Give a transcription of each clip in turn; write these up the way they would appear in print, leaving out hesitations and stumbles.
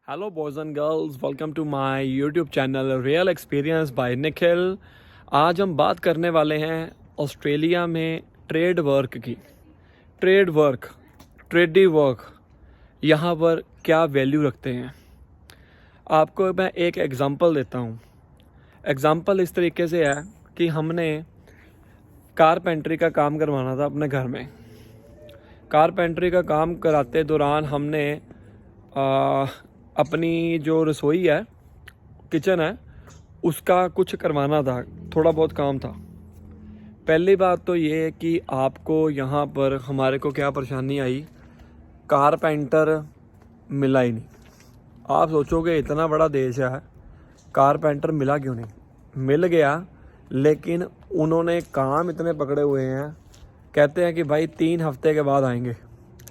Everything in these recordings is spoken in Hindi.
Hello boys and girls, welcome to my YouTube channel real experience by Nikhil. आज हम बात करने वाले हैं ऑस्ट्रेलिया में ट्रेड वर्क की। ट्रेडी वर्क यहाँ पर क्या वैल्यू रखते हैं। आपको मैं एक एग्ज़ाम्पल देता हूँ। एग्ज़ाम्पल इस तरीके से है कि हमने कारपेंटरी का काम करवाना था अपने घर में। कारपेंटरी का काम कराते दौरान हमने अपनी जो रसोई है, किचन है, उसका कुछ करवाना था, थोड़ा बहुत काम था। पहली बात तो ये है कि आपको यहाँ पर हमारे को क्या परेशानी आई, कारपेंटर मिला ही नहीं। आप सोचोगे इतना बड़ा देश है, कारपेंटर मिला क्यों नहीं। मिल गया, लेकिन उन्होंने काम इतने पकड़े हुए हैं, कहते हैं कि भाई 3 हफ्ते के बाद आएंगे,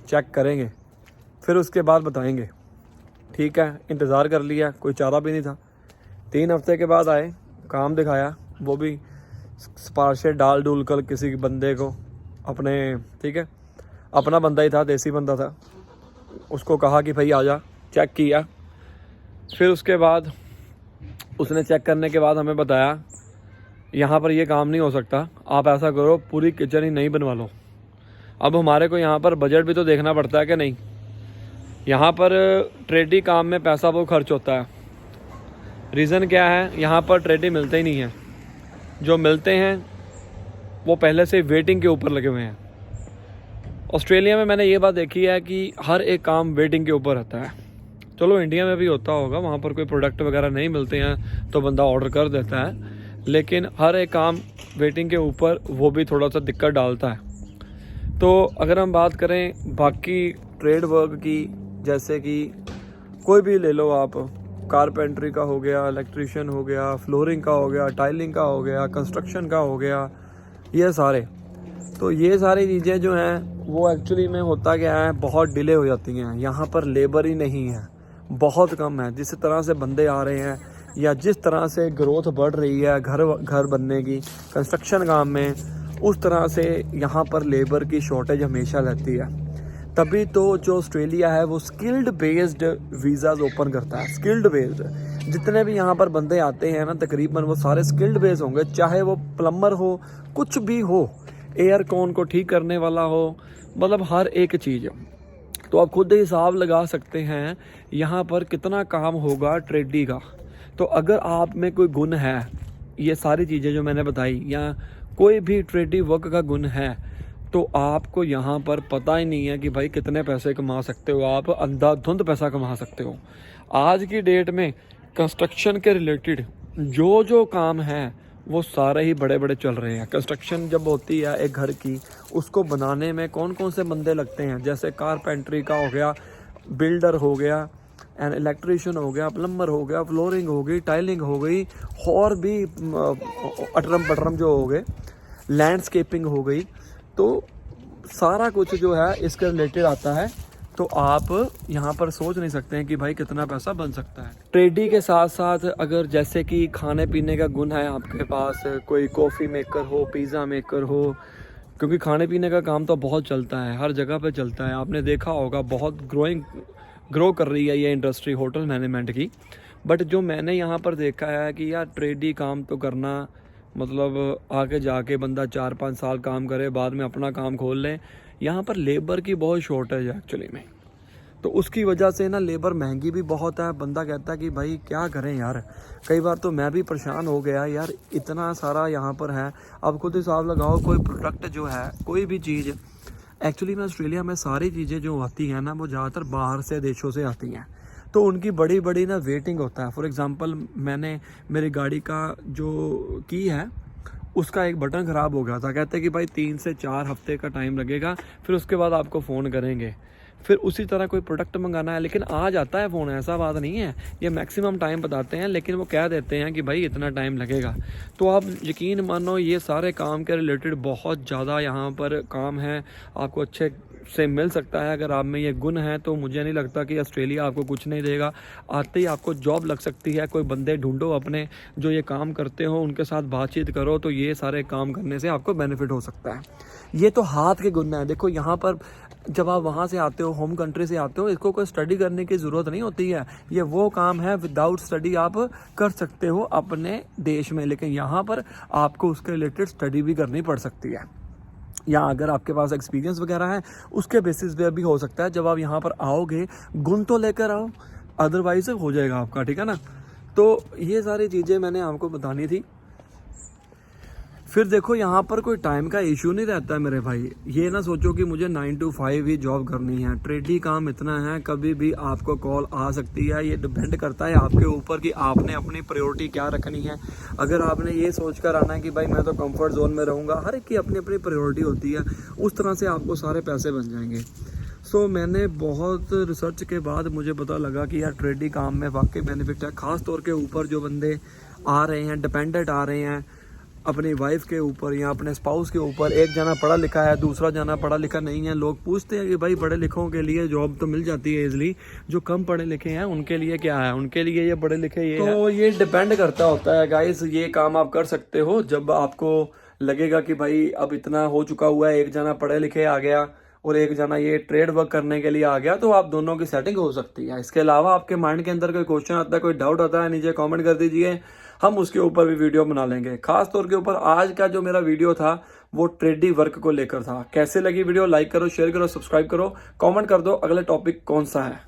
चेक करेंगे, फिर उसके बाद बताएंगे। ठीक है, इंतज़ार कर लिया, कोई चारा भी नहीं था। 3 हफ्ते के बाद आए, काम दिखाया, वो भी सिफारिशें डाल डूल कर किसी बंदे को अपने, ठीक है, अपना बंदा ही था, देसी बंदा था, उसको कहा कि भाई आजा। चेक किया, फिर उसके बाद उसने चेक करने के बाद हमें बताया यहाँ पर ये काम नहीं हो सकता, आप ऐसा करो पूरी किचन ही नहीं बनवा लो। अब हमारे को यहाँ पर बजट भी तो देखना पड़ता है कि नहीं। यहाँ पर ट्रेडी काम में पैसा बहुत खर्च होता है। रीज़न क्या है, यहाँ पर ट्रेडी मिलते ही नहीं हैं। जो मिलते हैं वो पहले से वेटिंग के ऊपर लगे हुए हैं। ऑस्ट्रेलिया में मैंने ये बात देखी है कि हर एक काम वेटिंग के ऊपर रहता है। चलो इंडिया में भी होता होगा, वहाँ पर कोई प्रोडक्ट वगैरह नहीं मिलते हैं तो बंदा ऑर्डर कर देता है, लेकिन हर एक काम वेटिंग के ऊपर, वो भी थोड़ा सा दिक्कत डालता है। तो अगर हम बात करें बाकी ट्रेड वर्क की, जैसे कि कोई भी ले लो आप, कारपेंटरी का हो गया, इलेक्ट्रिशियन हो गया, फ्लोरिंग का हो गया, टाइलिंग का हो गया, कंस्ट्रक्शन का हो गया, ये सारे, तो ये सारी चीज़ें जो हैं वो एक्चुअली में होता क्या है, बहुत डिले हो जाती हैं। यहाँ पर लेबर ही नहीं है, बहुत कम है। जिस तरह से बंदे आ रहे हैं या जिस तरह से ग्रोथ बढ़ रही है घर बनने की, कंस्ट्रक्शन काम में, उस तरह से यहाँ पर लेबर की शॉर्टेज हमेशा रहती है। तभी तो जो ऑस्ट्रेलिया है वो स्किल्ड बेस्ड वीज़ाज़ ओपन करता है। स्किल्ड बेस्ड, जितने भी यहाँ पर बंदे आते हैं ना, तकरीबन वो सारे स्किल्ड बेस्ड होंगे, चाहे वो प्लम्बर हो, कुछ भी हो, एयर कॉन को ठीक करने वाला हो, मतलब हर एक चीज़। तो आप खुद हिसाब लगा सकते हैं यहाँ पर कितना काम होगा ट्रेडी का। तो अगर आप में कोई गुण है, ये सारी चीज़ें जो मैंने बताई, या कोई भी ट्रेडी वर्क का गुण है, तो आपको यहाँ पर पता ही नहीं है कि भाई कितने पैसे कमा सकते हो। आप अंधाधुंध पैसा कमा सकते हो। आज की डेट में कंस्ट्रक्शन के रिलेटेड जो काम है वो सारे ही बड़े बड़े चल रहे हैं। कंस्ट्रक्शन जब होती है एक घर की, उसको बनाने में कौन कौन से बंदे लगते हैं, जैसे कारपेंटरी का हो गया, बिल्डर हो गया, एंड इलेक्ट्रिशियन हो गया, प्लम्बर हो गया, फ्लोरिंग हो गई, टाइलिंग हो गई, और भी अटरम पटरम जो हो गए, लैंडस्केपिंग हो गई। तो सारा कुछ जो है इसके रिलेटेड आता है। तो आप यहाँ पर सोच नहीं सकते हैं कि भाई कितना पैसा बन सकता है। ट्रेडी के साथ साथ अगर जैसे कि खाने पीने का गुण है आपके पास, कोई कॉफ़ी मेकर हो, पिज़्ज़ा मेकर हो, क्योंकि खाने पीने का काम तो बहुत चलता है, हर जगह पे चलता है। आपने देखा होगा बहुत ग्रो कर रही है ये इंडस्ट्री होटल मैनेजमेंट की। बट जो मैंने यहाँ पर देखा है कि यार ट्रेडी काम तो करना, मतलब आगे जाके बंदा 4-5 साल काम करे, बाद में अपना काम खोल लें। यहाँ पर लेबर की बहुत शॉर्टेज है एक्चुअली में। तो उसकी वजह से ना लेबर महंगी भी बहुत है। बंदा कहता है कि भाई क्या करें यार। कई बार तो मैं भी परेशान हो गया यार, इतना सारा यहाँ पर है। अब खुद हिसाब लगाओ, कोई प्रोडक्ट जो है, कोई भी चीज़, एक्चुअली में ऑस्ट्रेलिया में सारी चीज़ें जो आती हैं ना, वो ज़्यादातर बाहर से देशों से आती हैं। तो उनकी बड़ी बड़ी ना वेटिंग होता है। फॉर एग्ज़ाम्पल, मैंने मेरी गाड़ी का जो की है, उसका एक बटन ख़राब हो गया था। कहते हैं कि भाई 3 से 4 हफ्ते का टाइम लगेगा, फिर उसके बाद आपको फ़ोन करेंगे। फिर उसी तरह कोई प्रोडक्ट मंगाना है, लेकिन आ जाता है फ़ोन, ऐसा बात नहीं है। ये मैक्सिमम टाइम बताते हैं, लेकिन वो कह देते हैं कि भाई इतना टाइम लगेगा। तो आप यकीन मानो, ये सारे काम के रिलेटेड बहुत ज़्यादा यहाँ पर काम है। आपको अच्छे से मिल सकता है अगर आप में ये गुण है। तो मुझे नहीं लगता कि ऑस्ट्रेलिया आपको कुछ नहीं देगा। आते ही आपको जॉब लग सकती है। कोई बंदे ढूंढो अपने जो ये काम करते हो, उनके साथ बातचीत करो, तो ये सारे काम करने से आपको बेनिफिट हो सकता है। ये तो हाथ के गुण है। देखो यहाँ पर जब आप वहाँ से आते हो, होम कंट्री से आते हो, इसको कोई स्टडी करने की ज़रूरत नहीं होती है। ये वो काम है विदाउट स्टडी आप कर सकते हो अपने देश में, लेकिन यहाँ पर आपको उसके रिलेटेड स्टडी भी करनी पड़ सकती है। या अगर आपके पास एक्सपीरियंस वगैरह है उसके बेसिस पे भी हो सकता है। जब आप यहाँ पर आओगे गुण तो लेकर आओ, अदरवाइज हो जाएगा आपका, ठीक है ना। तो ये सारी चीज़ें मैंने आपको बतानी थी। फिर देखो यहाँ पर कोई टाइम का इशू नहीं रहता है मेरे भाई। ये ना सोचो कि मुझे 9 to 5 ही जॉब करनी है। ट्रेडी काम इतना है, कभी भी आपको कॉल आ सकती है। ये डिपेंड करता है आपके ऊपर कि आपने अपनी प्रायोरिटी क्या रखनी है। अगर आपने ये सोच कर आना है कि भाई मैं तो कंफर्ट जोन में रहूँगा, हर एक की अपनी अपनी प्रायोरिटी होती है, उस तरह से आपको सारे पैसे बन जाएंगे। सो मैंने बहुत रिसर्च के बाद मुझे पता लगा कि यार ट्रेडी काम में वाकई बेनिफिट है। ख़ास तौर के ऊपर जो बंदे आ रहे हैं, डिपेंडेंट आ रहे हैं अपनी वाइफ के ऊपर या अपने स्पाउस के ऊपर। एक जना पढ़ा लिखा है, दूसरा जना पढ़ा लिखा नहीं है। लोग पूछते हैं कि भाई पढ़े लिखों के लिए जॉब तो मिल जाती है इजली, जो कम पढ़े लिखे हैं उनके लिए क्या है, उनके लिए ये पढ़े लिखे ये तो ये डिपेंड करता होता है गाइस। ये काम आप कर सकते हो जब आपको लगेगा कि भाई अब इतना हो चुका हुआ है, एक जना पढ़े लिखे आ गया और एक जना ये ट्रेड वर्क करने के लिए आ गया, तो आप दोनों की सेटिंग हो सकती है। इसके अलावा आपके माइंड के अंदर कोई क्वेश्चन आता है, कोई डाउट आता है, नीचे कमेंट कर दीजिए, हम उसके ऊपर भी वीडियो बना लेंगे। खास तौर के ऊपर आज का जो मेरा वीडियो था वो ट्रेडी वर्क को लेकर था। कैसे लगी वीडियो, लाइक करो, शेयर करो, सब्सक्राइब करो, कमेंट कर दो अगला टॉपिक कौन सा है।